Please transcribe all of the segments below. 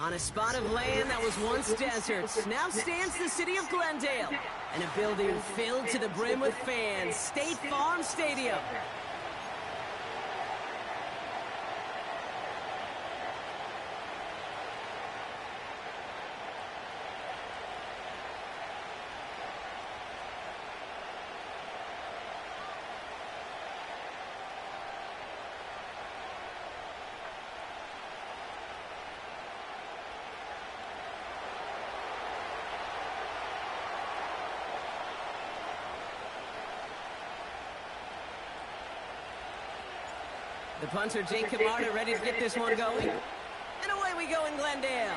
On a spot of land that was once desert, now stands the city of Glendale, and a building filled to the brim with fans, State Farm Stadium. The punter, Jake Camarda, ready to get this one going. And away we go in Glendale.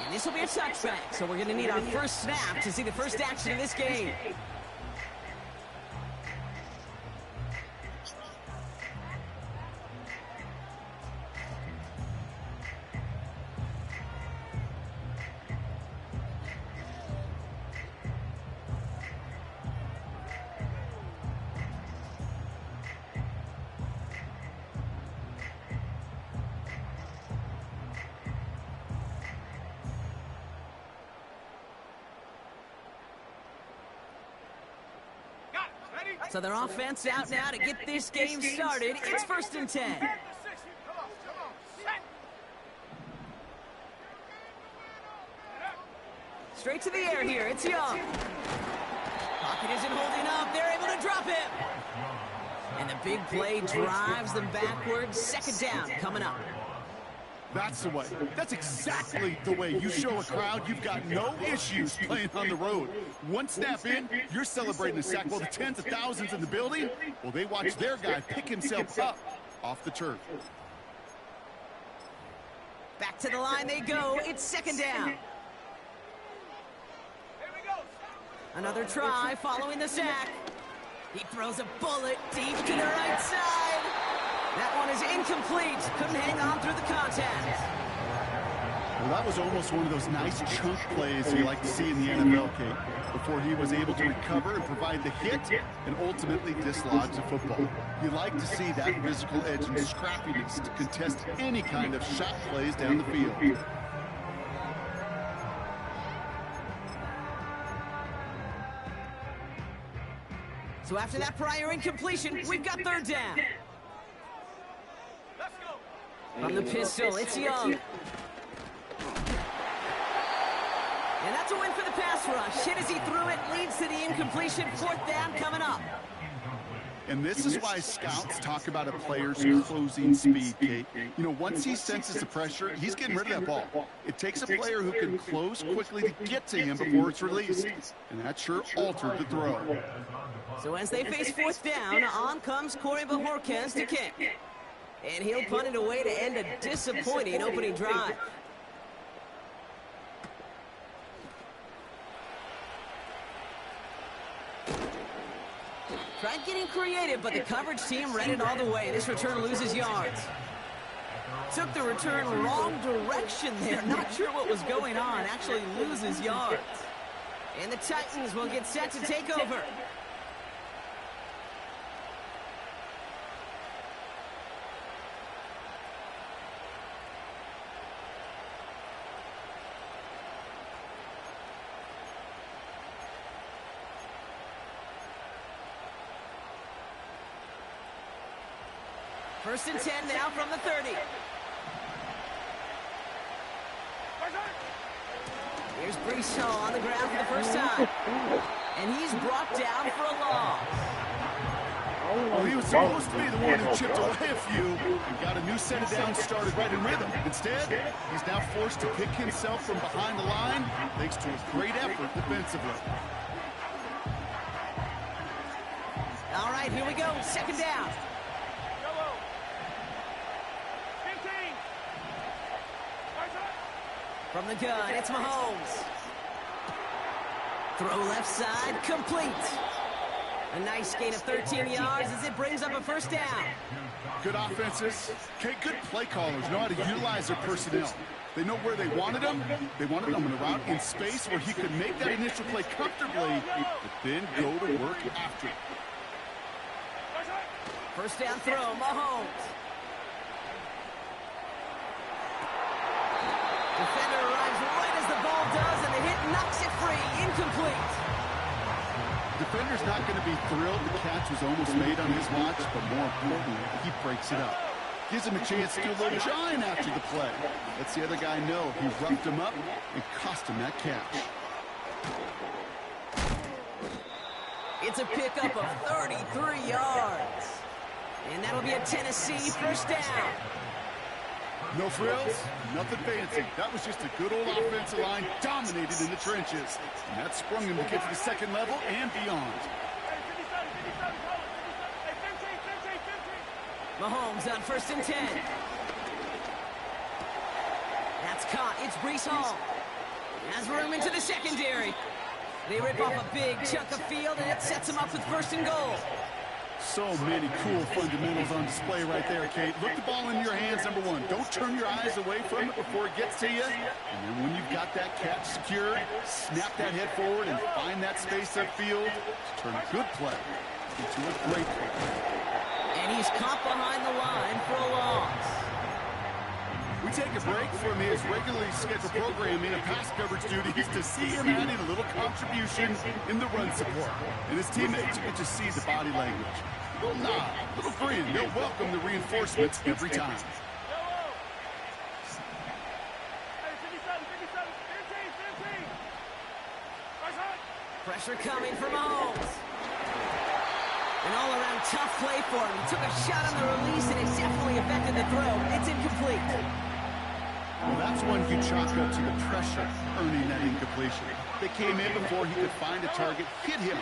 And this will be a touchback, so we're going to need our first snap to see the first action of this game. So their offense out now to get this game started. It's 1st and 10. Straight to the air here. It's Young. Pocket isn't holding up. They're able to drop him. And the big play drives them backwards. 2nd down coming up. That's the way. That's exactly the way you show a crowd you've got no issues playing on the road. One snap in, you're celebrating a sack. Well, the tens of thousands in the building, well, they watch their guy pick himself up off the turf. Back to the line they go. It's 2nd down. Another try following the sack. He throws a bullet deep to the right side. That one is incomplete. Couldn't hang on through the contact. Well, that was almost one of those nice chunk plays you like to see in the NFL, Kate, before he was able to recover and provide the hit and ultimately dislodge the football. You like to see that physical edge and scrappiness to contest any kind of shot plays down the field. So after that prior incompletion, we've got 3rd down. From the pistol, it's Young. And that's a win for the pass rush. Hit as he threw it, leads to the incompletion. 4th down coming up. And this is why scouts talk about a player's closing speed, Kate. You know, once he senses the pressure, he's getting rid of that ball. It takes a player who can close quickly to get to him before it's released. And that sure altered the throw. So as they face 4th down, on comes Corey Bajorquez to kick. And he'll punt it away to end a disappointing opening drive. Tried getting creative, but the coverage team read it all the way. This return loses yards. Took the return wrong direction there. Not sure what was going on. Actually loses yards. And the Titans will get set to take over. First and 10 now from the 30. Here's Brees Hall on the ground for the first time. And he's brought down for a loss. Well, he was supposed to be the one who chipped away a few and got a new set of downs started right in rhythm. Instead, he's now forced to pick himself from behind the line thanks to a great effort defensively. All right, here we go. 2nd down. From the gun, it's Mahomes. Throw left side, complete. A nice gain of 13 yards as it brings up a 1st down. Good offenses. Okay, good play callers know how to utilize their personnel. They know where they wanted them. They wanted them in a route in space where he could make that initial play comfortably, but then go to work after it. 1st down throw, Mahomes. Defender arrives right as the ball does, and the hit knocks it free. Incomplete. Defender's not going to be thrilled the catch was almost made on his watch, but more importantly, he breaks it up. Gives him a chance to do a little shine after the play. Lets the other guy know he roughed him up and cost him that catch. It's a pickup of 33 yards. And that'll be a Tennessee first down. No frills, nothing fancy. That was just a good old offensive line dominated in the trenches. And that sprung him to get to the second level and beyond. Mahomes on 1st and 10. That's caught. It's Breece Hall. Has room into the secondary. They rip off a big chunk of field, and it sets them up with 1st and goal. So many cool fundamentals on display right there, Kate. Look the ball in your hands, number one. Don't turn your eyes away from it before it gets to you. And then when you've got that catch secured, snap that head forward and find that space upfield to turn a good play into a great play. And he's caught behind the line for a loss. We take a break from his regularly scheduled programming and pass coverage duties to see him adding a little contribution in the run support. And his teammates get to see the body language. A little nod, a little grin. They'll welcome the reinforcements every time. Pressure coming from Mahomes. An all-around tough play for him. He took a shot on the release, and it definitely affected the throw. It's incomplete. Well, that's one you chalk up to the pressure earning that incompletion. They came in before he could find a target, hit him,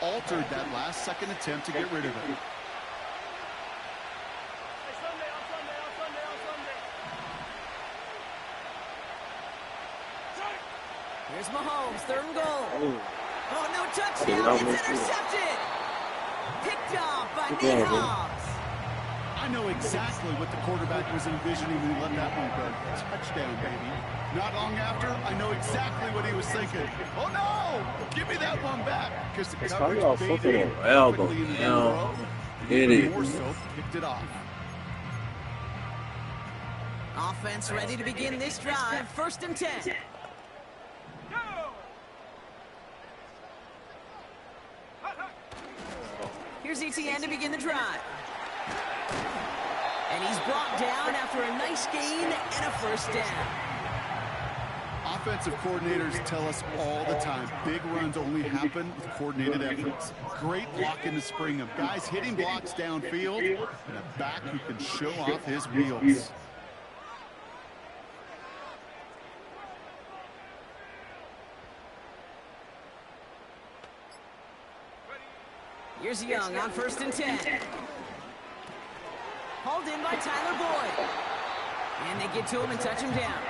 altered that last-second attempt to get rid of it. Here's Mahomes, 3rd and goal. Oh, no touchdown. It's intercepted. Picked off by Nate Hobbs. I know exactly what the quarterback was envisioning when he let that one go. Touchdown, baby. Not long after, I know exactly what he was thinking. Oh, no! Give me that one back. Because the coverage baited him quickly in the throw. Even more so, picked it off. Offense ready to begin this drive. 1st and 10. Here's ETN to begin the drive. And he's brought down after a nice gain and a 1st down. Offensive coordinators tell us all the time, big runs only happen with coordinated efforts. Great blocking to spring them. Guys hitting blocks downfield, and a back who can show off his wheels. Here's Young on 1st and 10. Hauled in by Tyler Boyd. And they get to him and touch him down.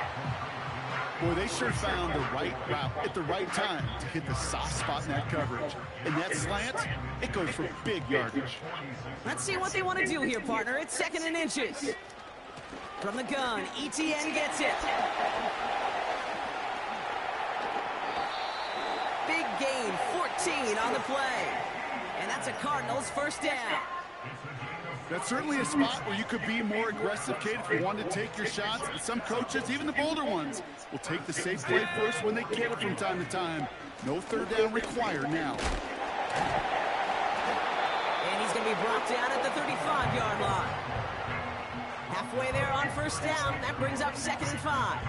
Boy, they sure found the right route at the right time to hit the soft spot in that coverage. And that slant, it goes for big yardage. Let's see what they want to do here, partner. It's 2nd and inches. From the gun, ETN gets it. Big gain, 14 on the play. And that's a Cardinals 1st down. That's certainly a spot where you could be more aggressive, Kate, if you wanted to take your shots. And some coaches, even the bolder ones, will take the safe play first when they get it from time to time. No 3rd down required now. And he's going to be brought down at the 35-yard line. Halfway there on 1st down. That brings up 2nd and 5.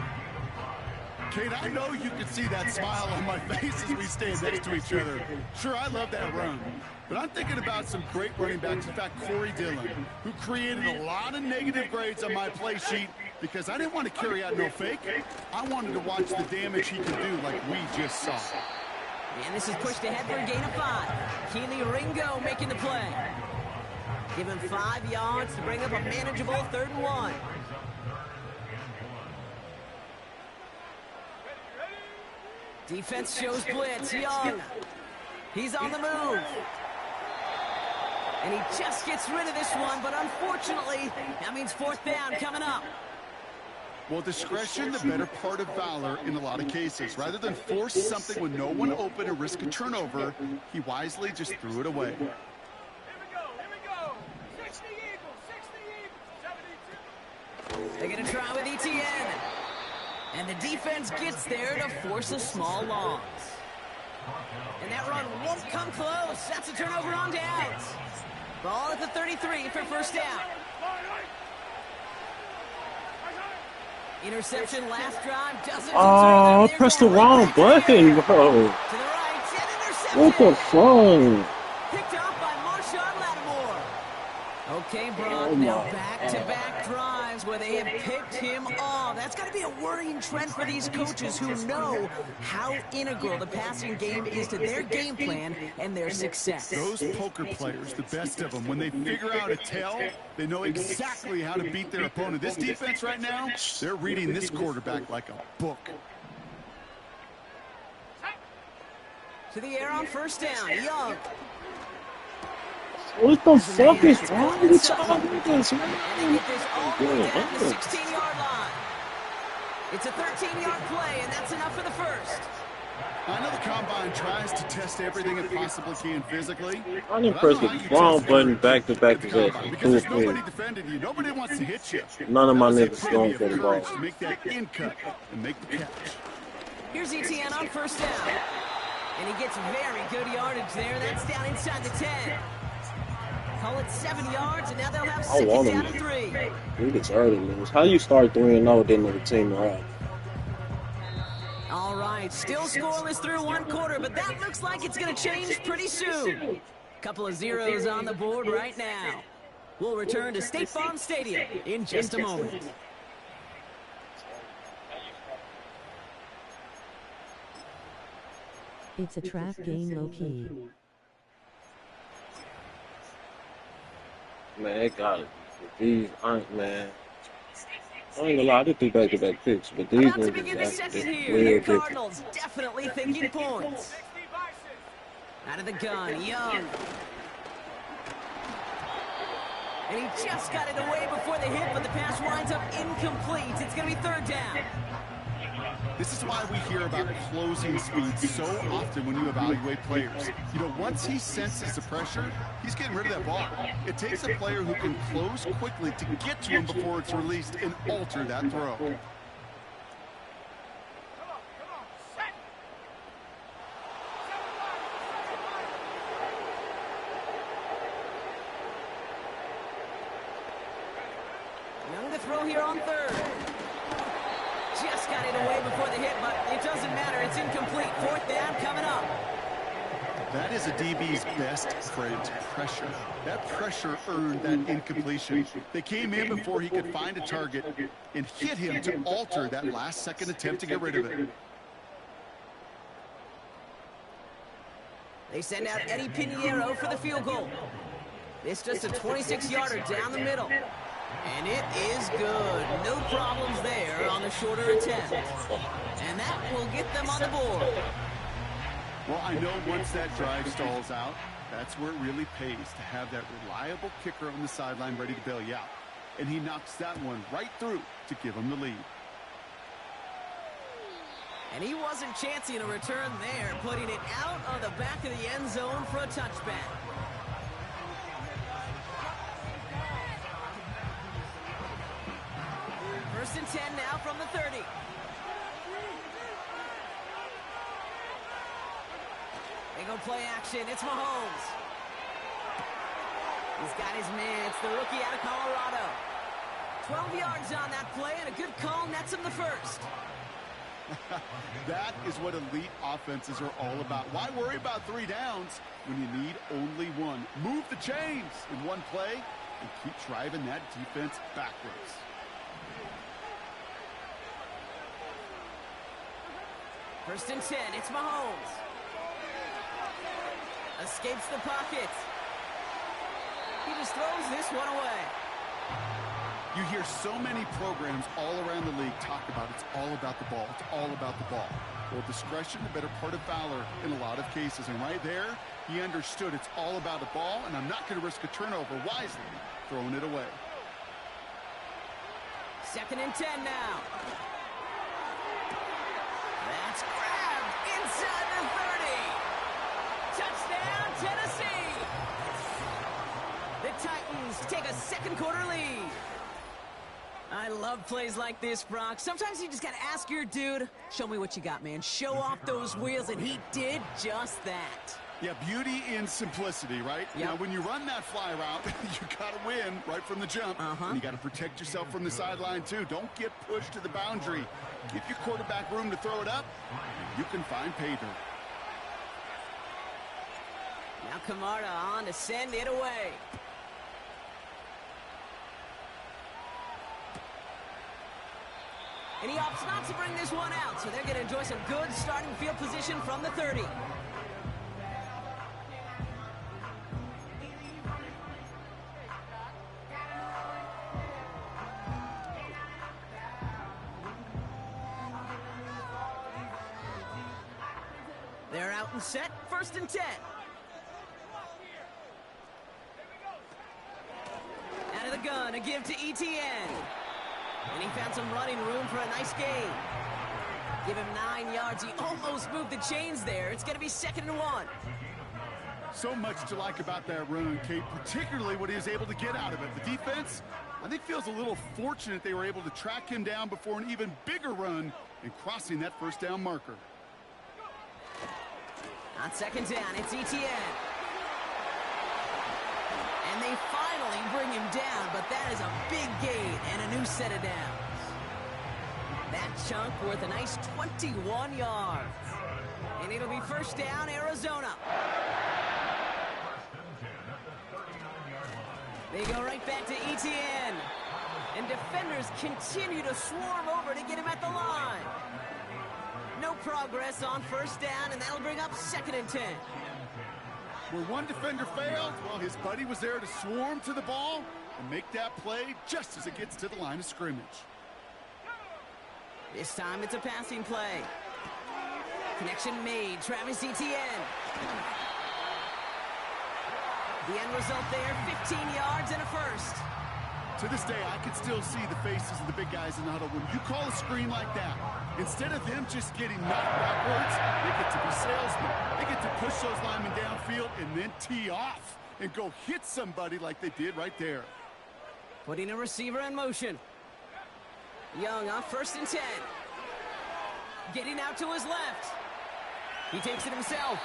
Kate, I know you can see that smile on my face as we stand next to each other. Sure, I love that run. But I'm thinking about some great running backs. In fact, Corey Dillon, who created a lot of negative grades on my play sheet because I didn't want to carry out no fake. I wanted to watch the damage he could do like we just saw. And this is pushed ahead for a gain of 5. Keely Ringo making the play. Give him 5 yards to bring up a manageable 3rd and 1. Defense shows blitz. Young. He's on the move. And he just gets rid of this one, but unfortunately, that means 4th down coming up. Well, discretion, the better part of valor in a lot of cases. Rather than force something with no one open and risk a turnover, he wisely just threw it away. Here we go. 60 Eagles, 72. They're going to try with ETN. And the defense gets there to force a small loss. And that run won't come close. That's a turnover on downs. Ball at the 33 for first down. Interception last drive doesn't Oh, I pressed the wrong button, bro. to the right, and interception. What the fuck? Picked off by Marshawn Lattimore. Okay, Brock, Oh now my back-to-back drives where they have picked him off. That's got to be a worrying trend for these coaches who know how integral the passing game is to their game plan and their success. Those poker players, the best of them, when they figure out a tell, they know exactly how to beat their opponent. This defense right now, they're reading this quarterback like a book. To the air on first down, Young. What the fuck is wrong with y'all niggas, And they man? get this all the way down to the 16-yard line. It's a 13-yard play, and that's enough for the first. I know the Combine tries to test everything it possibly can physically. I didn't press the wrong button back-to-back Because possessions. there's Cool, nobody defending you. Nobody wants to hit you. None of my That was niggas going epitome for of the ball. courage to make that in cut and make the catch. Here's ETN on first down. And he gets very good yardage there. That's down inside the 10. Call it 7 yards, and now they'll have I second want down him. and 3. He gets early news. How you start 3-0 then the team around? All right, still scoreless through one quarter, but that looks like it's going to change pretty soon. Couple of zeros on the board right now. We'll return to State Farm Stadium in just a moment. It's a trap game low-key. Man, it got it. These aren't, man. I ain't gonna lie, I did 3 back-to-back picks, but these About to begin the niggas second are here. way The different. Cardinals definitely thinking points. Out of the gun, Young. And he just got it away before the hit, but the pass winds up incomplete. It's going to be third down. This is why we hear about closing speed so often when you evaluate players. You know, once he senses the pressure, he's getting rid of that ball. It takes a player who can close quickly to get to him before it's released and alter that throw. Young to throw here on third. Just got it away before the hit, but it doesn't matter. It's incomplete. Fourth down coming up. That is a DB's best friend, pressure. That pressure earned that incompletion. They came in before he could find a target and hit him to alter that last-second attempt to get rid of it. They send out Eddie Pinheiro for the field goal. It's just a 26-yarder down the middle. And it is good. No problems there on the shorter attempt. And that will get them on the board. Well, I know once that drive stalls out, that's where it really pays to have that reliable kicker on the sideline ready to bail you out. And he knocks that one right through to give him the lead. And he wasn't chancing a return there, putting it out on the back of the end zone for a touchback. First and 10 now from the 30. They go play action. It's Mahomes. He's got his man. It's the rookie out of Colorado. 12 yards on that play, and a good call nets him the first. That is what elite offenses are all about. Why worry about 3 downs when you need only one? Move the chains in one play and keep driving that defense backwards. First and 10, it's Mahomes. Escapes the pocket. He just throws this one away. You hear so many programs all around the league talk about it's all about the ball. It's all about the ball. Well, discretion, the better part of valor in a lot of cases. And right there, he understood it's all about the ball, and I'm not going to risk a turnover wisely, throwing it away. Second and 10 now. That's grabbed inside the 30. Touchdown, Tennessee. The Titans take a second quarter lead. I love love plays like this, Brock. Sometimes you just got to ask your dude, show me what you got, man. Show off those wheels, and he did just that. Yeah, beauty in simplicity, right? Yep. Now, when you run that fly route, you got to win right from the jump. And you got to protect yourself from the sideline, too. Don't get pushed to the boundary. Give your quarterback room to throw it up, and you can find pay dirt. Now Camarda on to send it away. And he opts not to bring this one out, so they're going to enjoy some good starting field position from the 30. They're out and set, 1st and 10. Out of the gun, a give to ETN. And he found some running room for a nice gain. Give him 9 yards. He almost moved the chains there. It's going to be 2nd and 1. So much to like about that run, Kate, particularly what he was able to get out of it. The defense, I think, feels a little fortunate they were able to track him down before an even bigger run and crossing that 1st down marker. On 2nd down, it's ETN. And they finally bring him down, but that is a big gain and a new set of downs. That chunk worth a nice 21 yards. And it'll be 1st down, Arizona. They go right back to ETN. And defenders continue to swarm over to get him at the line. No progress on 1st down, and that'll bring up 2nd and 10. Where one defender failed, well, his buddy was there to swarm to the ball and make that play just as it gets to the line of scrimmage. This time it's a passing play. Connection made, Travis Etienne. The end result there, 15 yards and a 1st. To this day, I can still see the faces of the big guys in the huddle. When you call a screen like that, instead of them just getting knocked backwards, they get to be salesmen. They get to push those linemen downfield and then tee off and go hit somebody like they did right there. Putting a receiver in motion. Young on 1st and 10. Getting out to his left. He takes it himself.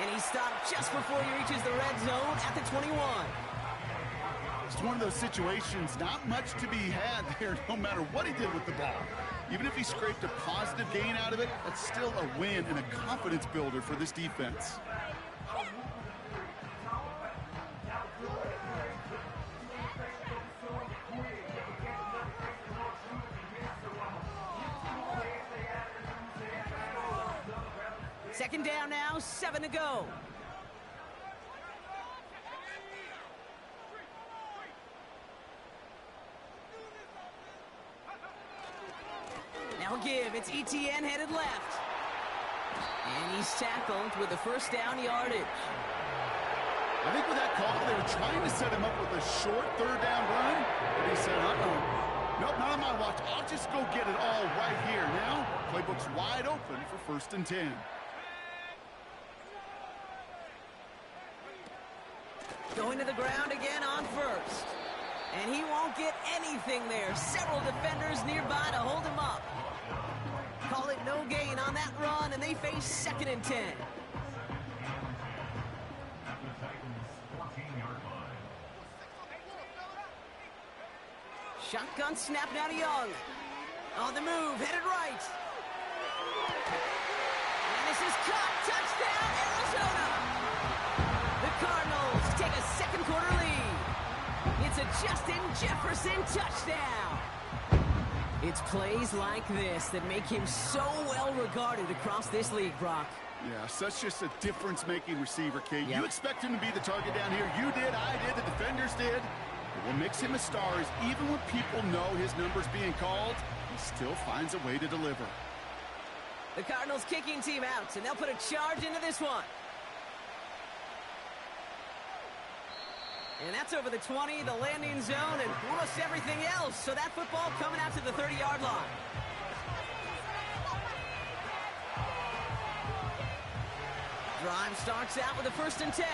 And he stopped just before he reaches the red zone at the 21. It's one of those situations, not much to be had there no matter what he did with the ball. Even if he scraped a positive gain out of it, that's still a win and a confidence builder for this defense. Second down now, 7 to go. Now a give, it's ETN headed left. And he's tackled with the 1st down yardage. I think with that call, they were trying to set him up with a short 3rd down run, but he said, nope, not on my watch. I'll just go get it all right here. Now, playbook's wide open for 1st and 10. Going to the ground again on 1st. And he won't get anything there. Several defenders nearby to hold him up. Call it no gain on that run, and they face 2nd and 10. Shotgun snap now to Young. On the move, headed right. And this is caught. Touchdown, Arizona. The Cardinals take a 2nd quarter lead. It's a Justin Jefferson touchdown. It's plays like this that make him so well regarded across this league, Brock. Yeah, such just a difference-making receiver, Kate. Yep. You expect him to be the target down here. You did, I did, the defenders did. But what makes him a star is even when people know his number's being called, he still finds a way to deliver. The Cardinals kicking team out, and they'll put a charge into this one. And that's over the 20, the landing zone, and almost everything else. So that football coming out to the 30-yard line. Drive starts out with a 1st and 10.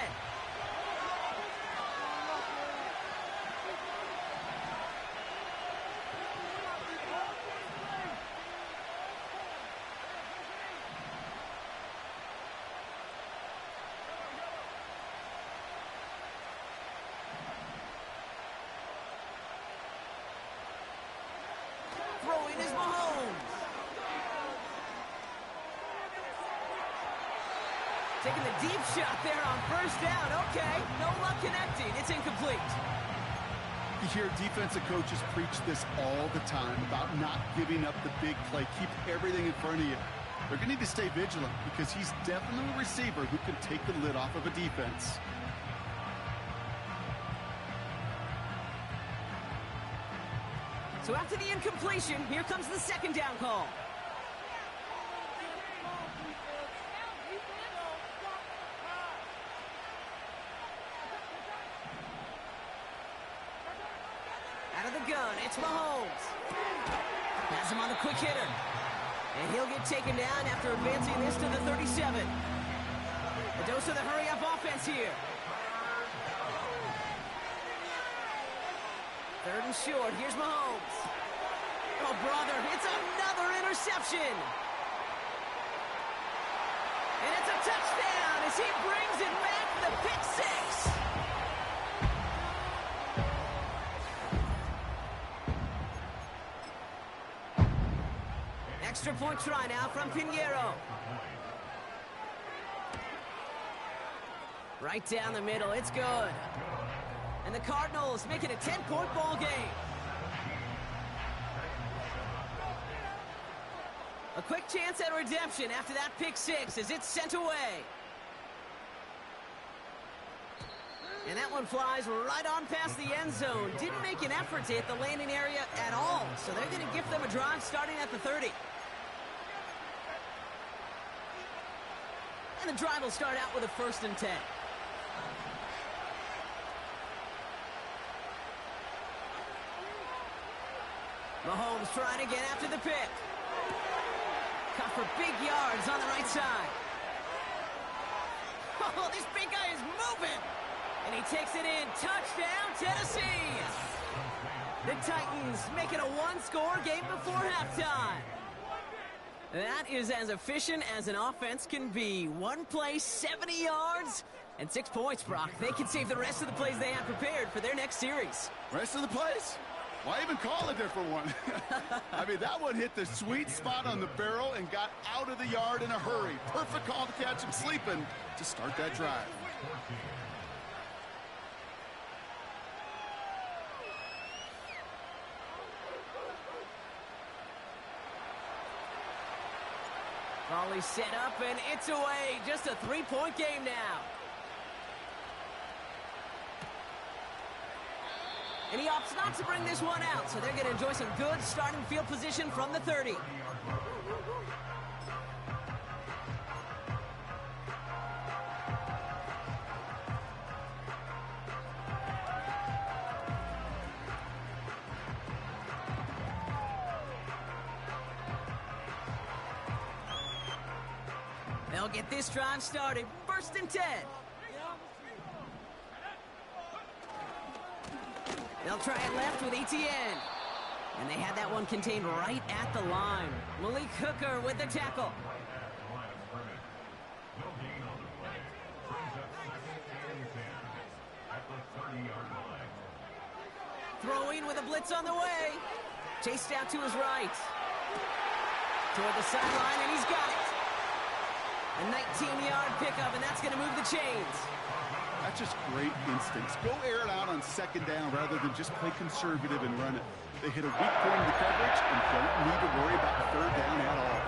Taking the deep shot there on first down. Okay, no luck connecting. It's incomplete. You hear defensive coaches preach this all the time about not giving up the big play. Keep everything in front of you. They're going to need to stay vigilant because he's definitely a receiver who can take the lid off of a defense. So after the incompletion, here comes the second down call. Out of the gun, it's Mahomes. Has him on the quick hitter. And he'll get taken down after advancing this to the 37. A dose of the hurry-up offense here. Third and short, here's Mahomes. Oh, brother, it's another interception. And it's a touchdown as he brings it back for the pick six. Extra point try now from Pinheiro. Right down the middle, it's good. And the Cardinals make it a 10-point ball game. A quick chance at redemption after that pick six as it's sent away. And that one flies right on past the end zone. Didn't make an effort to hit the landing area at all. So they're going to give them a drive starting at the 30. And the drive will start out with a 1st and 10. Mahomes trying to get after the pick. Caught for big yards on the right side. Oh, this big guy is moving. And he takes it in. Touchdown, Tennessee. The Titans make it a one-score game before halftime. That is as efficient as an offense can be. One play, 70 yards, and 6 points, Brock. They can save the rest of the plays they have prepared for their next series. Rest of the plays? Why even call a different one? I mean, that one hit the sweet spot on the barrel and got out of the yard in a hurry. Perfect call to catch him sleeping to start that drive. Volley set up, and it's away. Just a 3-point game now. And he opts not to bring this one out, so they're going to enjoy some good starting field position from the 30. They'll get this drive started. 1st and 10. They'll try it left with Etienne. And they had that one contained right at the line. Malik Hooker with the tackle. Throwing with a blitz on the way. Chased out to his right. Toward the sideline, and he's got it. A 19-yard pickup, and that's going to move the chains. That's just great instincts. Go air it out on 2nd down rather than just play conservative and run it. They hit a weak point in the coverage and don't need to worry about 3rd down at all.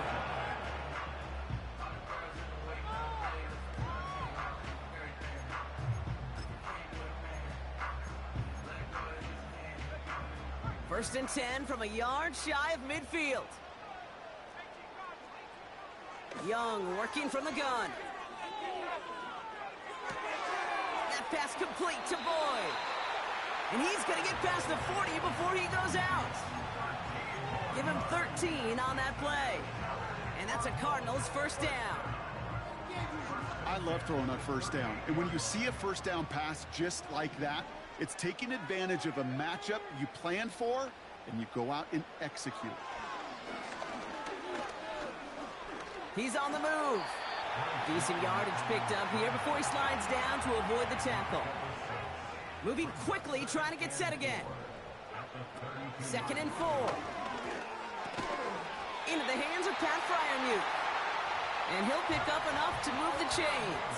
First and 10 from a yard shy of midfield. Young working from the gun. That pass complete to Boyd. And he's going to get past the 40 before he goes out. Give him 13 on that play. And that's a Cardinals 1st down. I love throwing on 1st down. And when you see a 1st down pass just like that, it's taking advantage of a matchup you planned for, and you go out and execute. He's on the move. Decent yardage picked up here before he slides down to avoid the tackle. Moving quickly, trying to get set again. 2nd and 4. Into the hands of Pat Fryermuth. And he'll pick up enough to move the chains.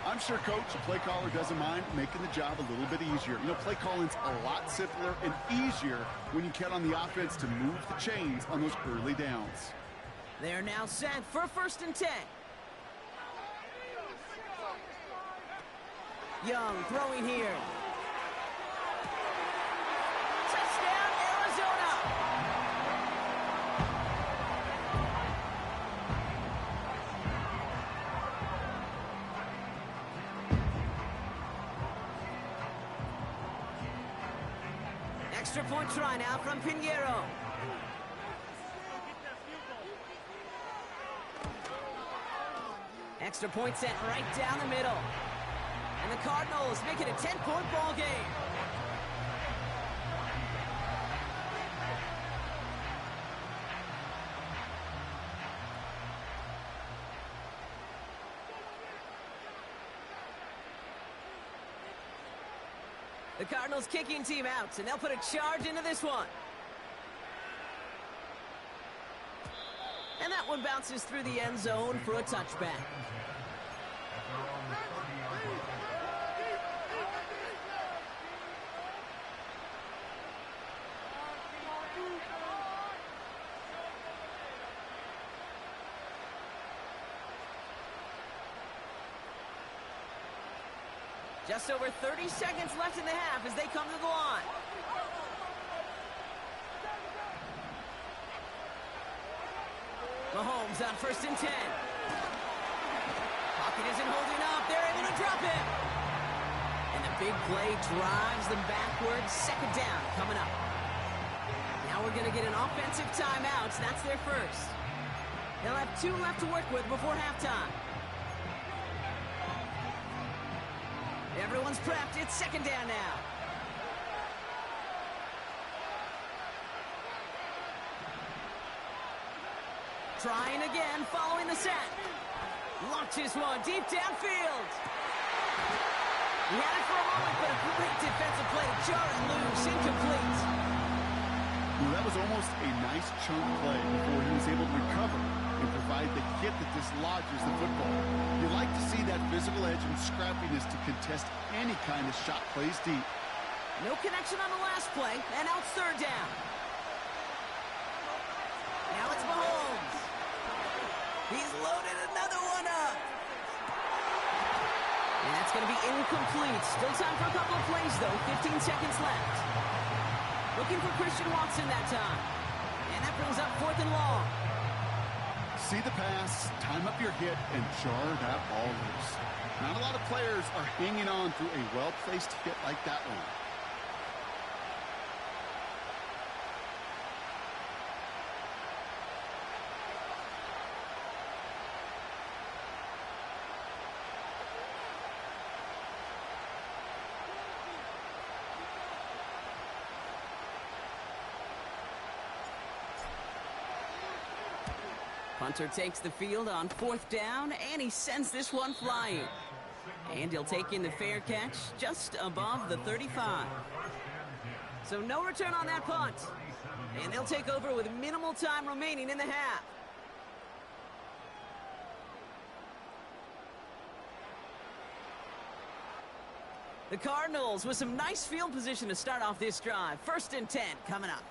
I'm sure Coach, the play caller, doesn't mind making the job a little bit easier. You know, play calling's a lot simpler and easier when you count on the offense to move the chains on those early downs. They're now set for 1st and 10. Young throwing here. Touchdown, Arizona! Extra point try now from Pinheiro. Extra point sent right down the middle. And the Cardinals make it a 10-point ball game. The Cardinals kicking team out, and they'll put a charge into this one. And that one bounces through the end zone for a touchback. Just over 30 seconds left in the half as they come to the line. Mahomes on 1st and 10. Pocket isn't holding up. They're able to drop him. And the big play drives them backwards. 2nd down coming up. Now we're going to get an offensive timeout. That's their first. They'll have 2 left to work with before halftime. Everyone's prepped. It's 2nd down now. Trying again, following the set. Launches one deep downfield. He had it for a moment, but a great defensive play to jar it loose. Incomplete. Well, that was almost a nice chunk play before he was able to recover and provide the hit that dislodges the football. You like to see that physical edge and scrappiness to contest any kind of shot plays deep. No connection on the last play, and now it's 3rd down. Now it's Mahomes. He's loaded another one up. And that's going to be incomplete. Still time for a couple of plays, though. 15 seconds left. Looking for Christian Watson that time. And that brings up 4th and long. See the pass, time up your hit, and jar that ball loose. Not a lot of players are hanging on through a well-placed hit like that one. Punter takes the field on 4th down, and he sends this one flying. And he'll take in the fair catch just above the 35. So no return on that punt. And they'll take over with minimal time remaining in the half. The Cardinals with some nice field position to start off this drive. 1st and 10 coming up.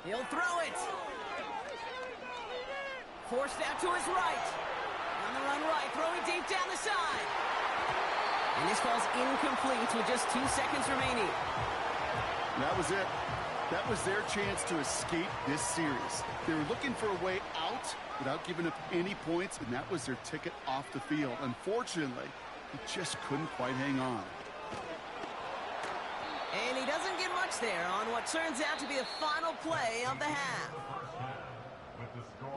He'll throw it. Forced out to his right. On the run right, throwing deep down the side. And this ball's incomplete with just 2 seconds remaining. That was it. That was their chance to escape this series. They were looking for a way out without giving up any points, and that was their ticket off the field. Unfortunately, he just couldn't quite hang on. And he doesn't get much there on what turns out to be the final play of the half.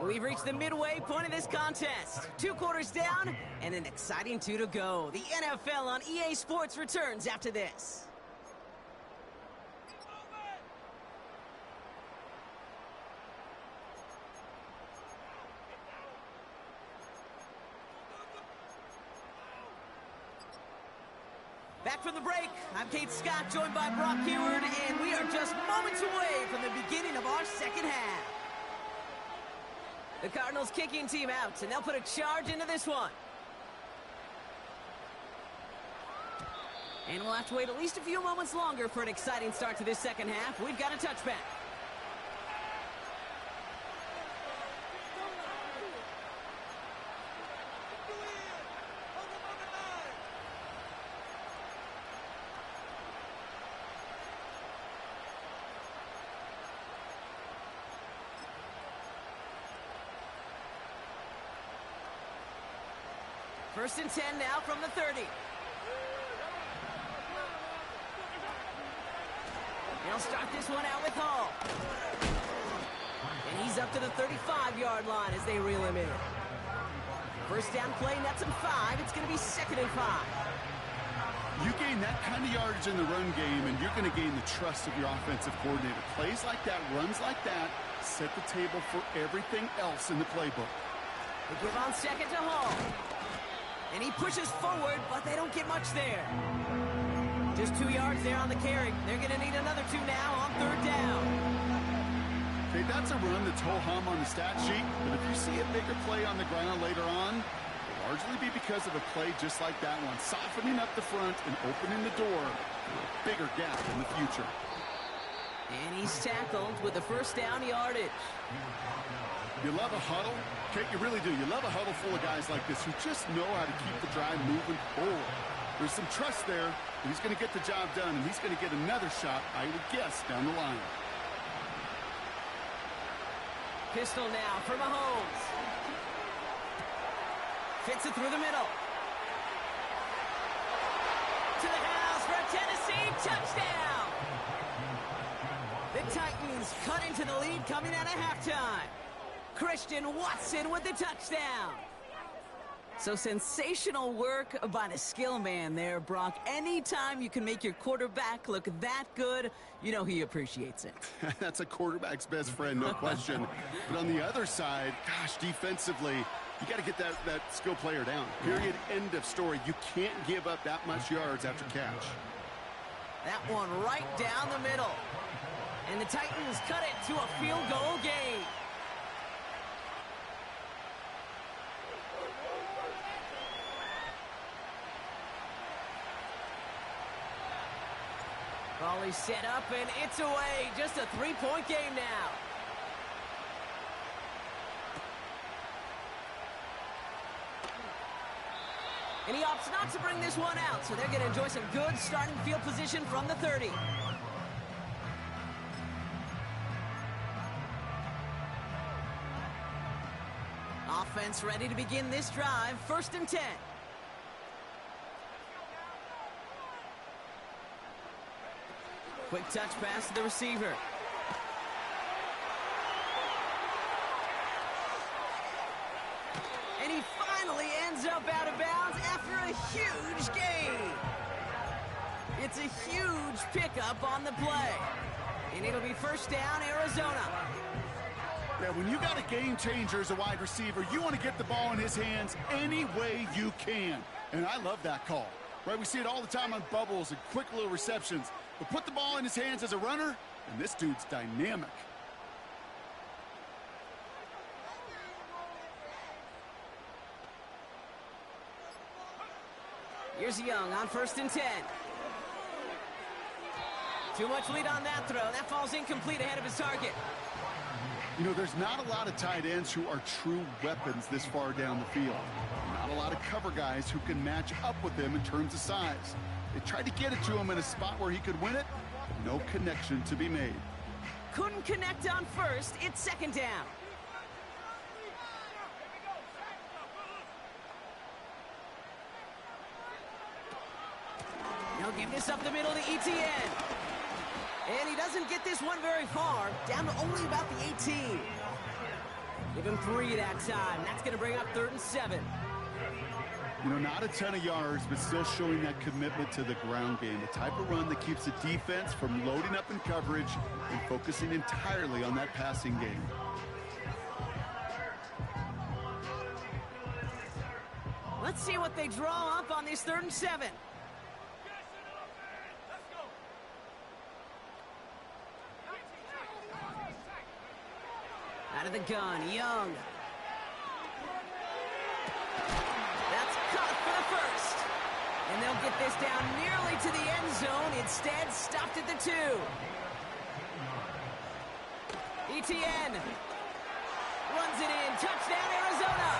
We've reached the midway point of this contest. 2 quarters down and an exciting 2 to go. The NFL on EA Sports returns after this. Back from the break, I'm Kate Scott, joined by Brock Heward, and we are just moments away from the beginning of our second half. The Cardinals kicking team out, and they'll put a charge into this one. And we'll have to wait at least a few moments longer for an exciting start to this second half. We've got a touchback. First and 10 now from the 30. They'll start this one out with Hall. And he's up to the 35-yard line as they reel him in. First down play, nets him 5. It's going to be 2nd and 5. You gain that kind of yardage in the run game, and you're going to gain the trust of your offensive coordinator. Plays like that, runs like that, set the table for everything else in the playbook. They give on 2nd to Hall. And he pushes forward, but they don't get much there. Just 2 yards there on the carry. They're going to need another 2 now on 3rd down. Okay, that's a run that's ho-hum on the stat sheet, but if you see a bigger play on the ground later on, it'll largely be because of a play just like that one, softening up the front and opening the door for a bigger gap in the future. And he's tackled with the first down yardage. You love a huddle? Kate, you really do. You love a huddle full of guys like this who just know how to keep the drive moving forward. There's some trust there, and he's going to get the job done, and he's going to get another shot, I would guess, down the line. Pistol now for Mahomes. Fits it through the middle. To the house for a Tennessee touchdown. The Titans cut into the lead coming out of halftime. Christian Watson with the touchdown. So sensational work by the skill man there, Brock. Anytime you can make your quarterback look that good, you know he appreciates it. That's a quarterback's best friend, no question. But on the other side, gosh, defensively, you got to get that skill player down. Period, end of story. You can't give up that much yards after catch. That one right down the middle. And the Titans cut it to a field goal game. Volley set up, and it's away. Just a 3-point game now. And he opts not to bring this one out, so they're going to enjoy some good starting field position from the 30. Offense ready to begin this drive. 1st and 10. Quick touch pass to the receiver. And he finally ends up out of bounds after a huge gain. It's a huge pickup on the play. And it'll be 1st down, Arizona. Yeah, when you got a game changer as a wide receiver, you want to get the ball in his hands any way you can. And I love that call. Right, we see it all the time on bubbles and quick little receptions. But put the ball in his hands as a runner, and this dude's dynamic. Here's Young on 1st and 10. Too much lead on that throw. That falls incomplete ahead of his target. You know, there's not a lot of tight ends who are true weapons this far down the field. Not a lot of cover guys who can match up with him in terms of size. They tried to get it to him in a spot where he could win it. No connection to be made. Couldn't connect on 1st. It's 2nd down. He'll give this up the middle to ETN. And he doesn't get this one very far. Down to only about the 18. Give him 3 that time. That's going to bring up 3rd and 7. You know, not a ton of yards, but still showing that commitment to the ground game. The type of run that keeps the defense from loading up in coverage and focusing entirely on that passing game. Let's see what they draw up on this 3rd and 7. Out of the gun, Young. That's caught for the first. And they'll get this down nearly to the end zone. Instead, stopped at the 2. ETN runs it in. Touchdown, Arizona.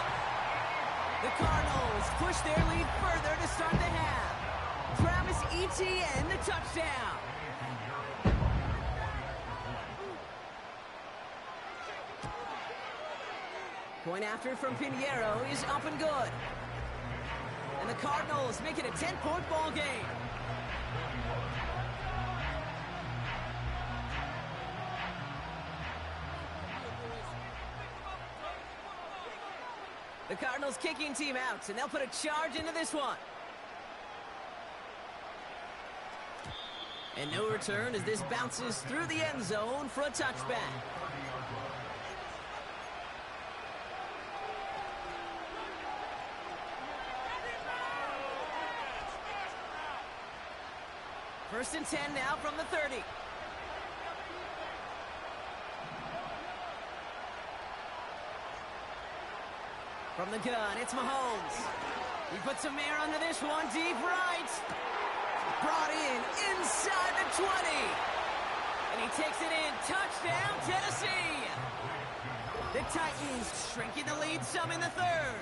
The Cardinals push their lead further to start the half. Travis Etienne, the touchdown. Point after from Pinheiro is up and good. And the Cardinals make it a 10-point ball game. The Cardinals kicking team out, and they'll put a charge into this one. And no return as this bounces through the end zone for a touchback. First and 10 now from the 30. From the gun, it's Mahomes. He puts some air under this one, deep right. Brought in inside the 20. And he takes it in. Touchdown, Tennessee. The Titans shrinking the lead some in the third.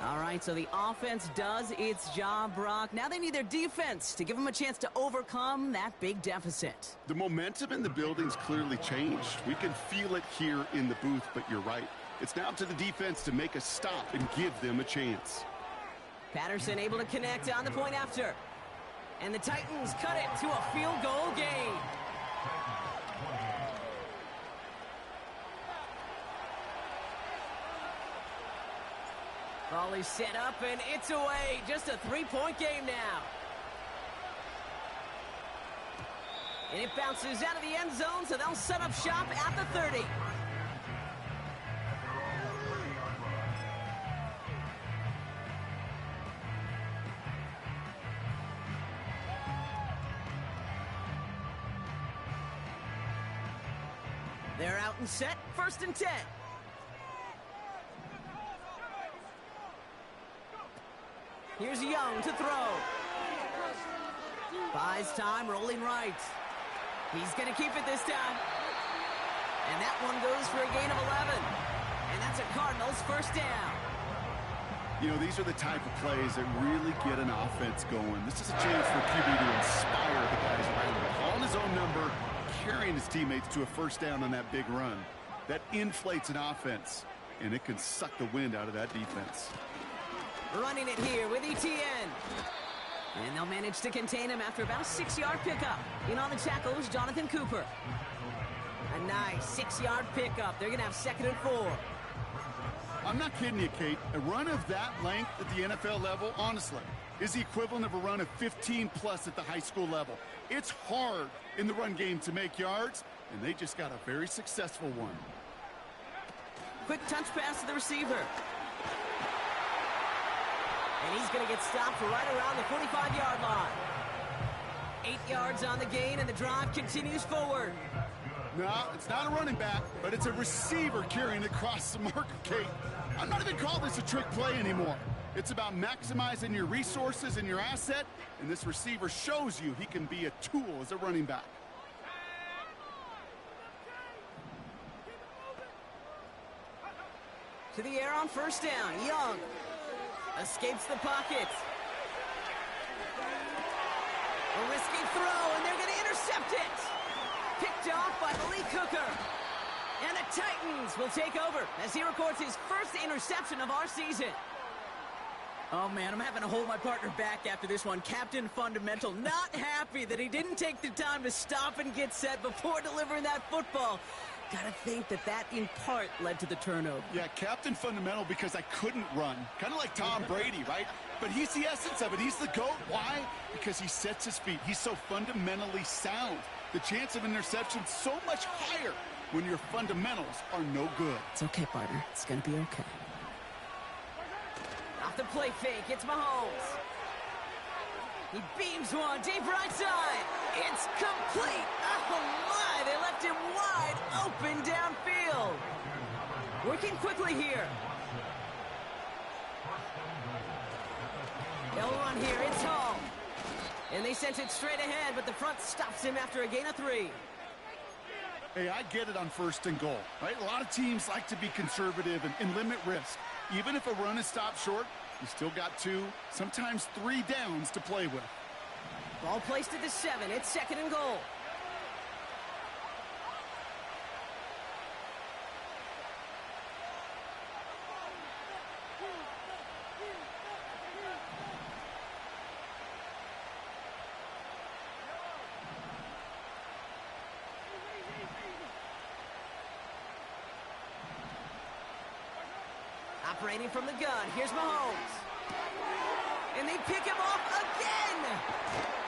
All right, so the offense does its job, Brock. Now they need their defense to give them a chance to overcome that big deficit. The momentum in the building's clearly changed. We can feel it here in the booth, but you're right. It's now up to the defense to make a stop and give them a chance. Patterson able to connect on the point after. And the Titans cut it to a field goal game. Ball is set up, and it's away. Just a 3-point game now. And it bounces out of the end zone, so they'll set up shop at the 30. They're out and set, first and 10. Here's Young to throw. Buys time, rolling right. He's going to keep it this time. And that one goes for a gain of 11. And that's a Cardinals first down. You know, these are the type of plays that really get an offense going. This is a chance for QB to inspire the guys around him. Calling his own number, carrying his teammates to a first down on that big run. That inflates an offense, and it can suck the wind out of that defense. Running it here with ETN. And they'll manage to contain him after about a 6-yard pickup. In on the tackles, Jonathan Cooper. A nice 6-yard pickup. They're going to have second and 4. I'm not kidding you, Kate. A run of that length at the NFL level, honestly, is the equivalent of a run of 15-plus at the high school level. It's hard in the run game to make yards, and they just got a very successful one. Quick touch pass to the receiver. And he's going to get stopped right around the 45-yard line. 8 yards on the gain, and the drive continues forward. No, it's not a running back, but it's a receiver carrying across the marker, Kate. I'm not even calling this a trick play anymore. It's about maximizing your resources and your asset, and this receiver shows you he can be a tool as a running back. To the air on first down, Young. Escapes the pocket. A risky throw, and they're going to intercept it. Picked off by Malik Hooker. And the Titans will take over as he records his first interception of our season. Oh, man, I'm having to hold my partner back after this one. Captain Fundamental, not happy that he didn't take the time to stop and get set before delivering that football. Gotta think that in part led to the turnover. Yeah, Captain Fundamental because I couldn't run. Kind of like Tom Brady, right? But he's the essence of it. He's the GOAT. Why? Because he sets his feet. He's so fundamentally sound. The chance of interception so much higher when your fundamentals are no good. It's okay, partner. It's gonna be okay. Off the play fake, it's Mahomes. He beams one deep right side. It's complete. Oh, my. They left him wide open downfield. Working quickly here. They'll run here. It's home. And they sent it straight ahead, but the front stops him after a gain of 3. Hey, I get it on 1st and goal, right? A lot of teams like to be conservative and limit risk. Even if a run is stopped short, you still got 2, sometimes 3 downs to play with. Ball placed at the 7. It's 2nd and goal. Operating from the gun, here's Mahomes. And they pick him off again!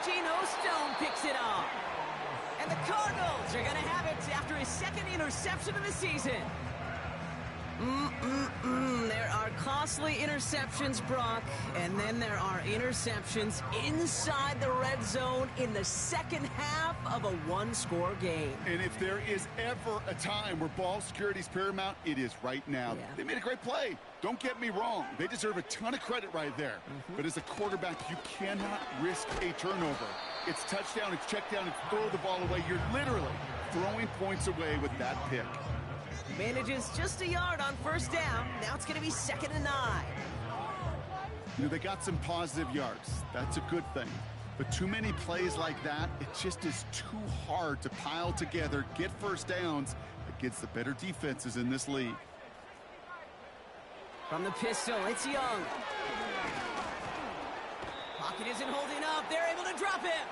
Geno Stone picks it off. And the Cardinals are going to have it after his 2nd interception of the season. There are costly interceptions, Brock, and then there are interceptions inside the red zone in the second half of a one-score game. And if there is ever a time where ball security is paramount, it is right now. Yeah. They made a great play. Don't get me wrong. They deserve a ton of credit right there. But as a quarterback, you cannot risk a turnover. It's touchdown, it's check down, it's throw the ball away. You're literally throwing points away with that pick. Manages just a yard on 1st down. Now it's going to be 2nd and 9. You know, they got some positive yards. That's a good thing. But too many plays like that, it just is too hard to pile together, get 1st downs against the better defenses in this league. From the pistol, it's Young. Pocket isn't holding up. They're able to drop him.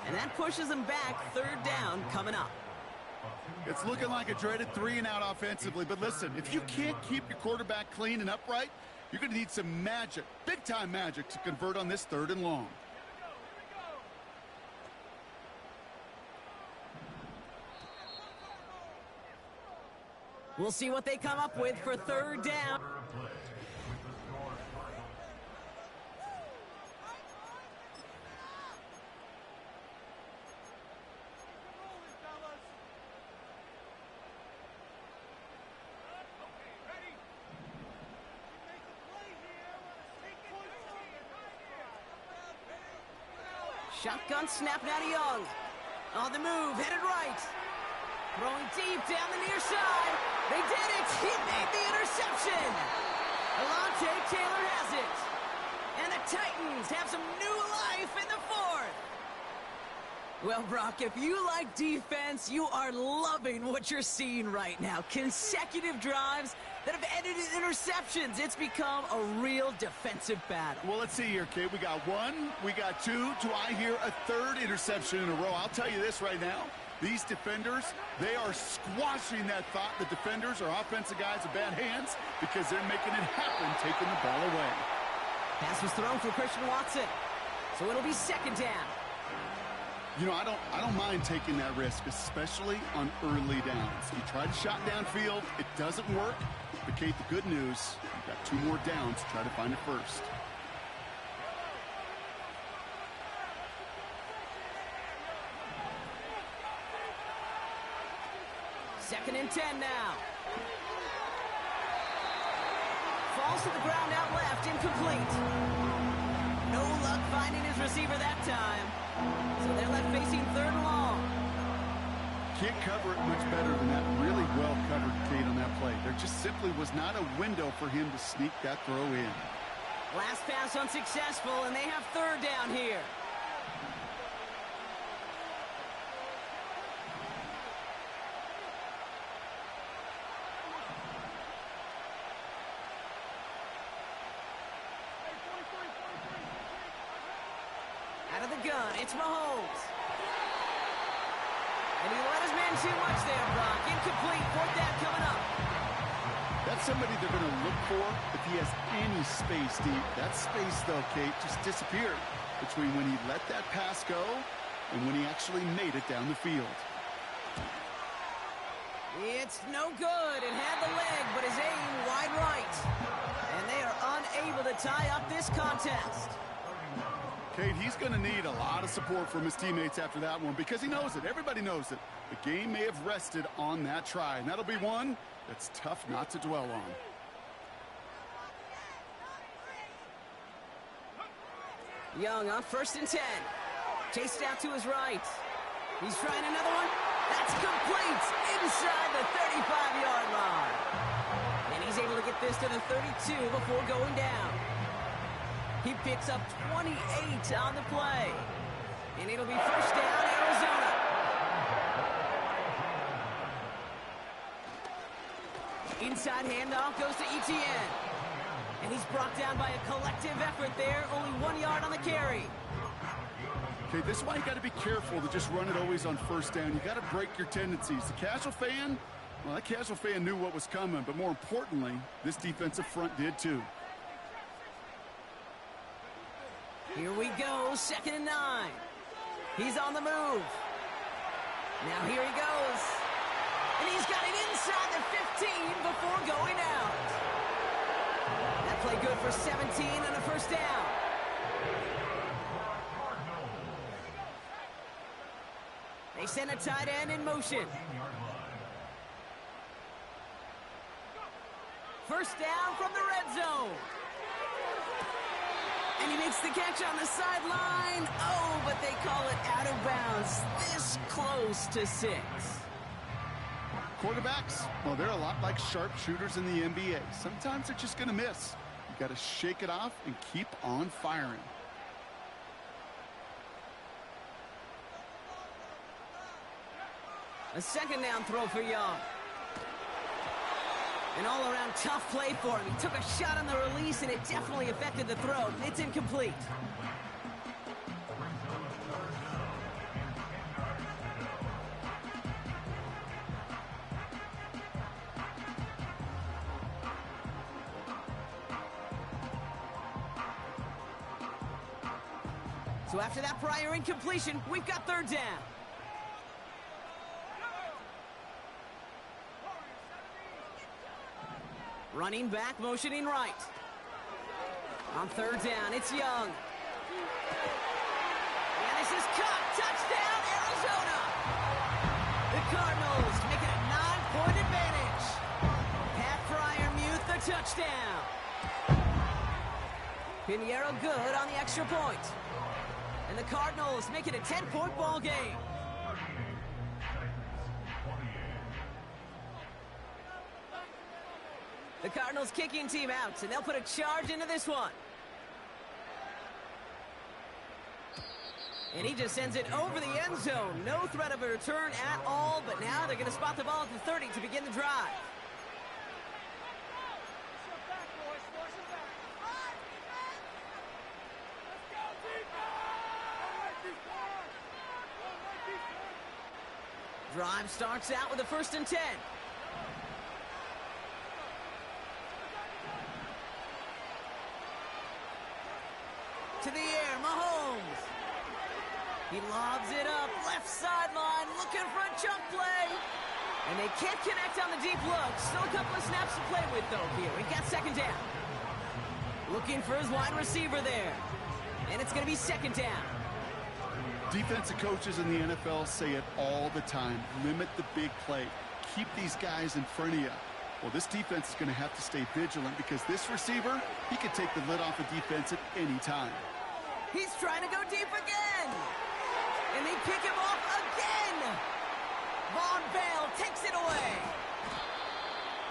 And that pushes them back. 3rd down coming up. It's looking like a dreaded 3-and-out offensively, but listen, if you can't keep your quarterback clean and upright, you're going to need some magic, big-time magic, to convert on this 3rd and long. We'll see what they come up with for 3rd down. Shotgun snap now to Young. On the move, headed right. Throwing deep down the near side. They did it! He made the interception! Alontae Taylor has it. And the Titans have some new life in the 4th. Well, Brock, if you like defense, you are loving what you're seeing right now. Consecutive drives that have ended in interceptions. It's become a real defensive battle. Well, let's see here, kid. We got 1, we got 2. Do I hear a 3rd interception in a row? I'll tell you this right now. These defenders, they are squashing that thought that defenders or offensive guys have bad hands because they're making it happen, taking the ball away. Pass was thrown for Christian Watson. So it'll be 2nd down. You know, I don't mind taking that risk, especially on early downs. You try to shot downfield, it doesn't work. But, Kate, the good news, you've got 2 more downs to try to find it 1st. Second and 10 now. Falls to the ground out left, incomplete. No luck finding his receiver that time. So they're left facing 3rd and long. Can't cover it much better than that. Really well covered, Kate, on that play. There just simply was not a window for him to sneak that throw in. Last pass unsuccessful, and they have 3rd down here. Out of the gun, it's Mahomes. And he let his man too much there, Brock. Incomplete, 4th down coming up. That's somebody they're going to look for if he has any space deep. That space, though, Kate, just disappeared between when he let that pass go and when he actually made it down the field. It's no good. It had the leg, but his aim wide right. And they are unable to tie up this contest. Kate, he's going to need a lot of support from his teammates after that one because he knows it. Everybody knows it. The game may have rested on that try, and that'll be one that's tough not to dwell on. Young on 1st and 10. Chased out to his right. He's trying another one. That's complete inside the 35-yard line. And he's able to get this to the 32 before going down. He picks up 28 on the play. And it'll be 1st down, Arizona. Inside handoff goes to Etienne. And he's brought down by a collective effort there. Only 1 yard on the carry. Okay, this is why you got to be careful to just run it always on 1st down. You got to break your tendencies. The casual fan, well, that casual fan knew what was coming, but more importantly, this defensive front did too. Here we go, 2nd and 9. He's on the move. Now here he goes. And he's got it inside the 15 before going out. That play good for 17 and a 1st down. They send a tight end in motion. 1st down from the red zone. And he makes the catch on the sideline. Oh, but they call it out of bounds. This close to 6. Quarterbacks, well, they're a lot like sharpshooters in the NBA. Sometimes they're just going to miss. You got to shake it off and keep on firing. A 2nd down throw for Young. An all-around tough play for him. He took a shot on the release, and it definitely affected the throw. It's incomplete. So after that prior incompletion, we've got 3rd down. Running back, motioning right. On 3rd down, it's Young. And this is caught. Touchdown, Arizona! The Cardinals make it a 9-point advantage. Pat Fryermuth, the touchdown. Pinheiro good on the extra point. And the Cardinals make it a 10-point ball game. The Cardinals kicking team out, and they'll put a charge into this one. And he just sends it over the end zone. No threat of a return at all, but now they're going to spot the ball at the 30 to begin the drive. Drive starts out with a 1st and 10. To the air, Mahomes. He lobs it up, left sideline, looking for a jump play. And they can't connect on the deep look. Still a couple of snaps to play with, though, here. We've got 2nd down. Looking for his wide receiver there. And it's going to be 2nd down. Defensive coaches in the NFL say it all the time. Limit the big play. Keep these guys in front of you. Well, this defense is going to have to stay vigilant because this receiver, he can take the lid off a defense at any time. He's trying to go deep again. And they pick him off again. Von Bell takes it away.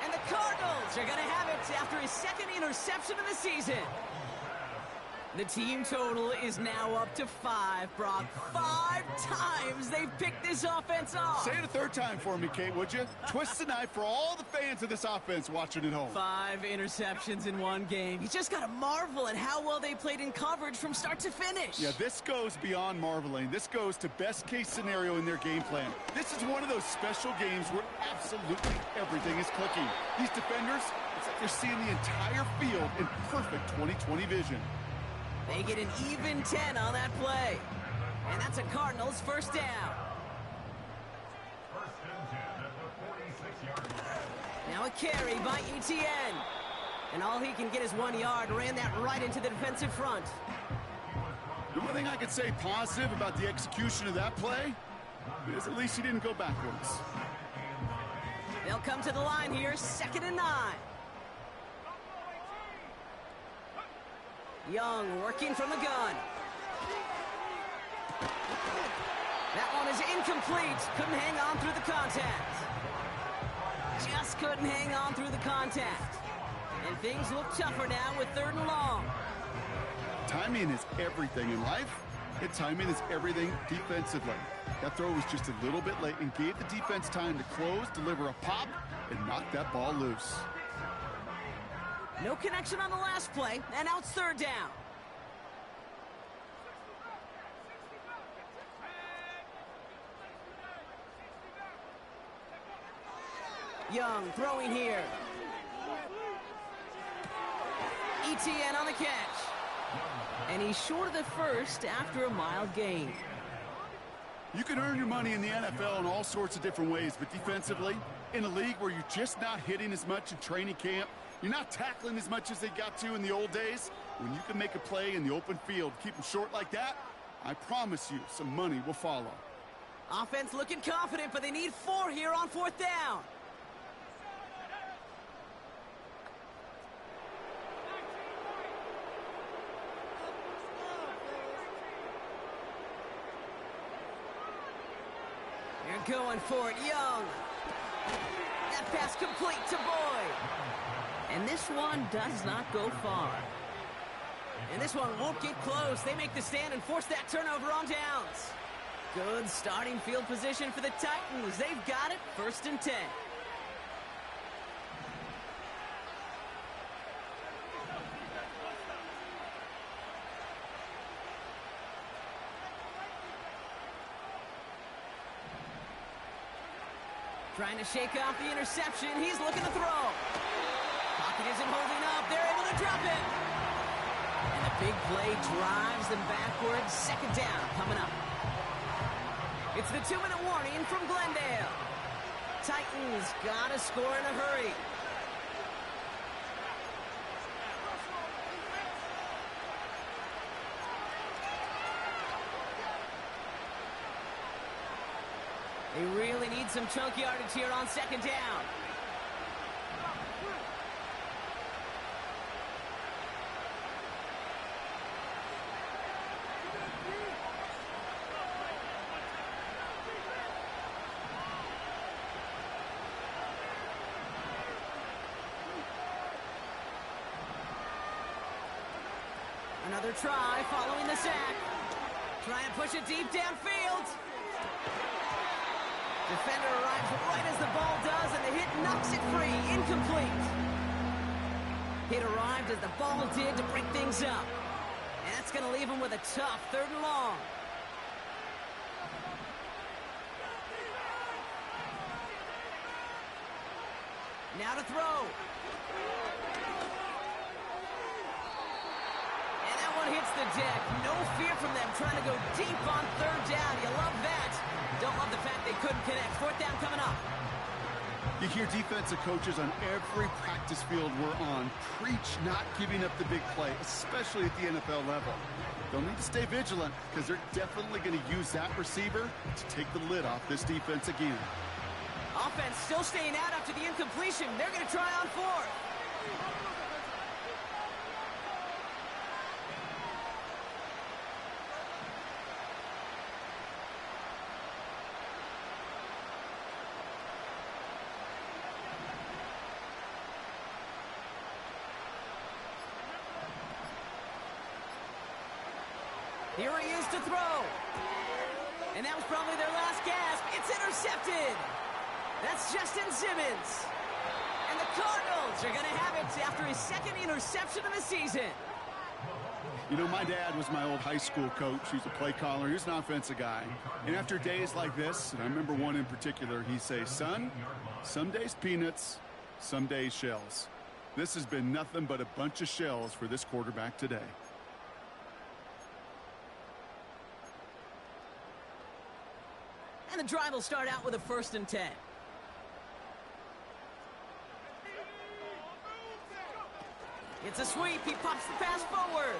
And the Cardinals are going to have it after his 2nd interception of the season. The team total is now up to 5, Brock. 5 times they've picked this offense off. Say it a 3rd time for me, Kate, would you? Twist the knife for all the fans of this offense watching at home. 5 interceptions in one game. You just got to marvel at how well they played in coverage from start to finish. Yeah, this goes beyond marveling. This goes to best-case scenario in their game plan. This is one of those special games where absolutely everything is clicking. These defenders, it's like they're seeing the entire field in perfect 20/20 vision. They get an even 10 on that play. And that's a Cardinals 1st down. Now a carry by Etienne. And all he can get is 1 yard. Ran that right into the defensive front. The only thing I could say positive about the execution of that play is at least he didn't go backwards. They'll come to the line here, 2nd and 9. Young working from the gun. That one is incomplete. Couldn't hang on through the contact. Just couldn't hang on through the contact. And things look tougher now with 3rd and long. Timing is everything in life, and timing is everything defensively. That throw was just a little bit late and gave the defense time to close, deliver a pop, and knock that ball loose. No connection on the last play, and now it's 3rd down. Young throwing here. ETN on the catch. And he's short of the first after a mild gain. You can earn your money in the NFL in all sorts of different ways, but defensively, in a league where you're just not hitting as much in training camp, you're not tackling as much as they got to in the old days, when you can make a play in the open field, keep them short like that, I promise you some money will follow. Offense looking confident, but they need 4 here on 4th down. They're going for it, Young. That pass complete to Boyd. And this one does not go far. And this one won't get close. They make the stand and force that turnover on downs. Good starting field position for the Titans. They've got it, 1st and 10. Trying to shake off the interception. He's looking to throw. Pocket isn't holding up. They're able to drop it. And the big play drives them backwards. 2nd down coming up. It's the 2-minute warning from Glendale. Titans got to score in a hurry. They really need some chunk yardage here on 2nd down. Another try following the sack. Trying to push it deep downfield. Defender arrives right as the ball does, and the hit knocks it free. Incomplete. Hit arrived as the ball did to break things up. And that's going to leave him with a tough 3rd and long. Now to throw. And that one hits the deck. No fear from them trying to go deep on 3rd down. You love that. Don't love the fact they couldn't connect. 4th down coming up. You hear defensive coaches on every practice field we're on preach not giving up the big play, especially at the NFL level. They'll need to stay vigilant because they're definitely going to use that receiver to take the lid off this defense again. Offense still staying out after the incompletion. They're going to try on 4th. Here he is to throw. And that was probably their last gasp. It's intercepted. That's Justin Simmons. And the Cardinals are going to have it after his 2nd interception of the season. You know, my dad was my old high school coach. He's a play caller. He's an offensive guy. And after days like this, and I remember one in particular, he'd say, son, some days peanuts, some days shells. This has been nothing but a bunch of shells for this quarterback today. And the drive will start out with a 1st and 10. It's a sweep. He pops the pass forward.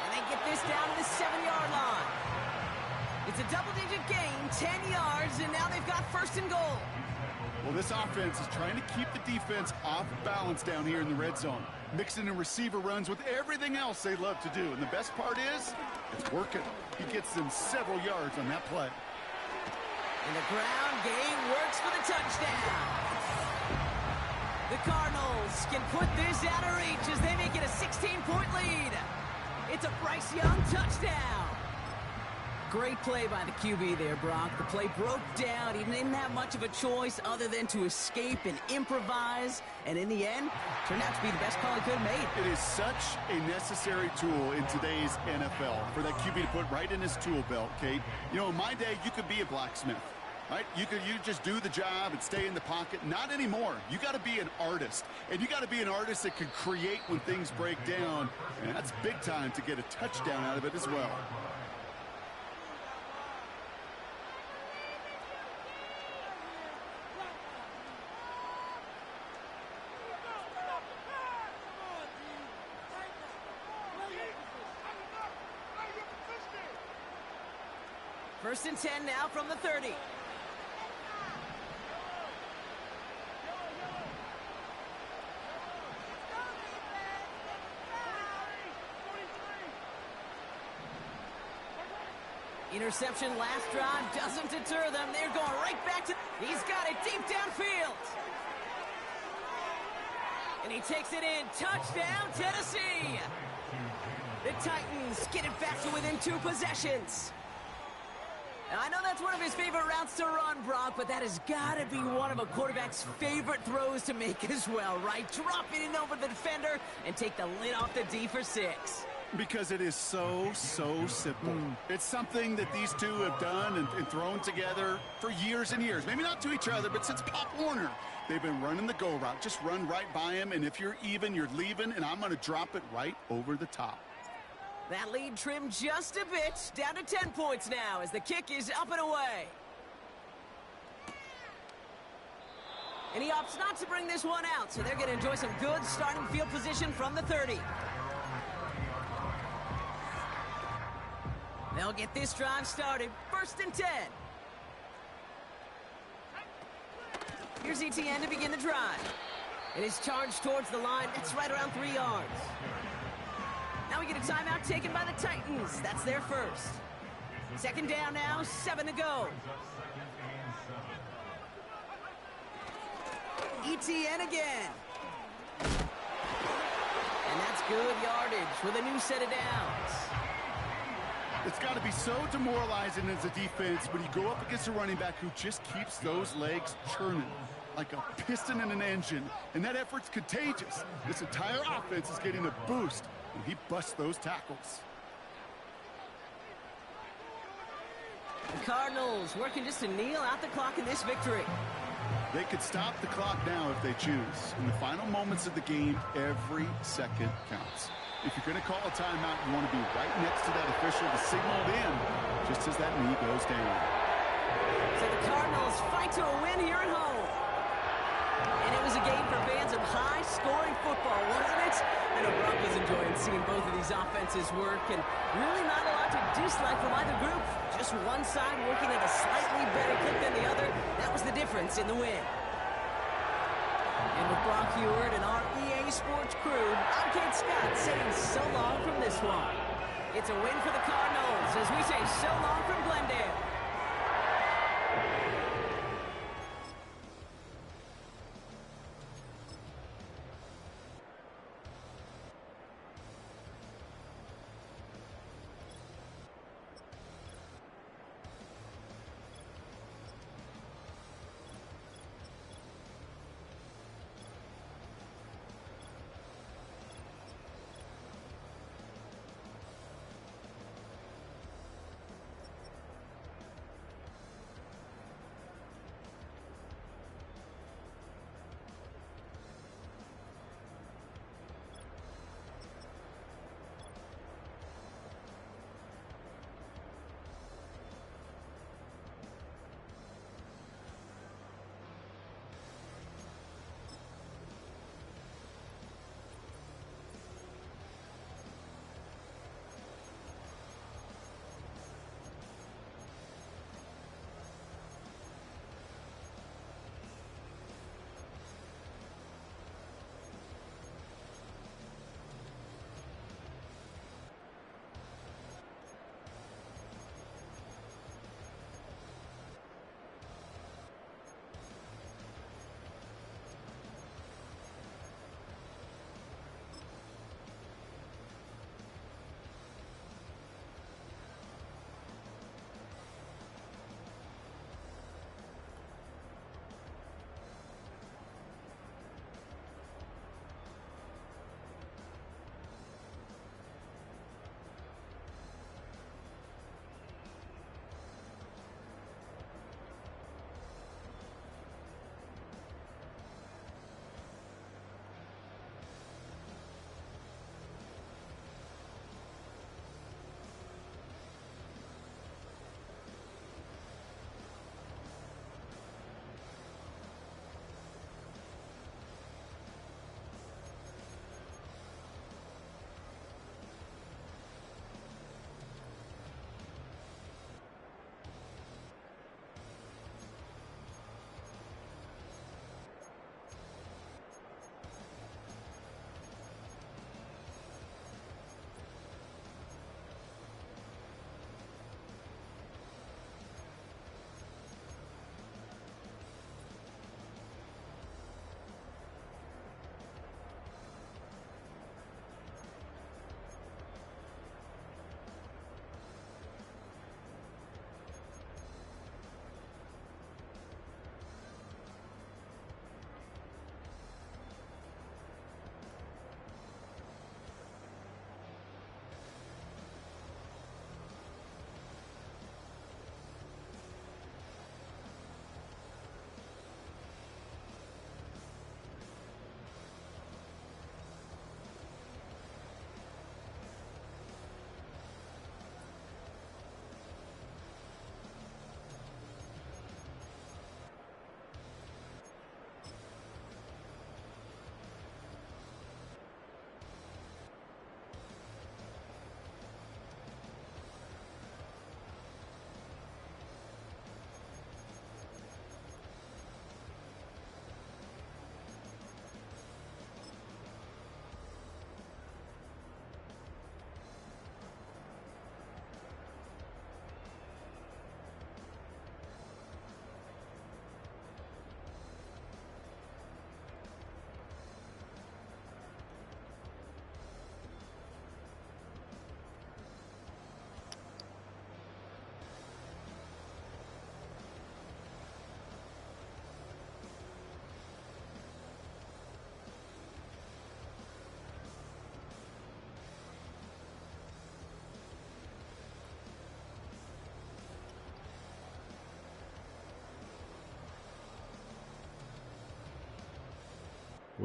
And they get this down to the 7-yard line. It's a double-digit gain, 10 yards, and now they've got first and goal. Well, this offense is trying to keep the defense off balance down here in the red zone, mixing in receiver runs with everything else they love to do. And the best part is, it's working. He gets them several yards on that play. And the ground game works for the touchdown. The Cardinals can put this out of reach as they make it a 16-point lead. It's a Bryce Young touchdown. Great play by the QB there, Brock. The play broke down. He didn't have much of a choice other than to escape and improvise. And in the end, turned out to be the best call he could have made. It is such a necessary tool in today's NFL for that QB to put right in his tool belt, Kate. You know, in my day, you could be a blacksmith, right? You just do the job and stay in the pocket. Not anymore. You got to be an artist. And you got to be an artist that can create when things break down. And that's big time to get a touchdown out of it as well. First and 10 now from the 30. Interception last drive doesn't deter them. They're going right back to... He's got it deep downfield. And he takes it in. Touchdown, Tennessee. The Titans get it back to within 2 possessions. Now, I know that's one of his favorite routes to run, Brock, but that has got to be one of a quarterback's favorite throws to make as well, right? Drop it in over the defender and take the lid off the D for 6. Because it is so simple. It's something that these two have done and thrown together for years and years. Maybe not to each other, but since Pop Warner. They've been running the go route. Just run right by him, and if you're even, you're leaving, and I'm going to drop it right over the top. That lead trimmed just a bit, down to 10 points now as the kick is up and away. And he opts not to bring this one out, so they're going to enjoy some good starting field position from the 30. They'll get this drive started, first and 10. Here's ETN to begin the drive. It is charged towards the line. That's right around 3 yards. Now we get a timeout taken by the Titans. That's their first. Second down now, 7 to go. ETN again. And that's good yardage with a new set of downs. It's got to be so demoralizing as a defense when you go up against a running back who just keeps those legs churning like a piston in an engine. And that effort's contagious. This entire offense is getting a boost when he busts those tackles. The Cardinals working just to kneel out the clock in this victory. They could stop the clock now if they choose. In the final moments of the game, every second counts. If you're going to call a timeout, you want to be right next to that official to signal it in just as that knee goes down. So the Cardinals fight to a win here at home. And it was a game for fans of high-scoring football, wasn't it? I know Brock was enjoying seeing both of these offenses work, and really not a lot to dislike from either group. Just one side working at a slightly better clip than the other. That was the difference in the win. And with Brock Heward and our EA Sports crew, I'm Kate Scott saying so long from this one. It's a win for the Cardinals as we say so long from Glendale.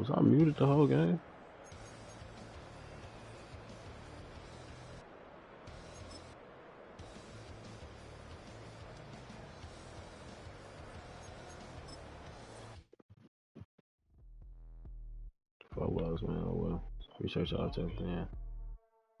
Was I muted the whole game? If I was, man, oh well. Appreciate y'all tapping in.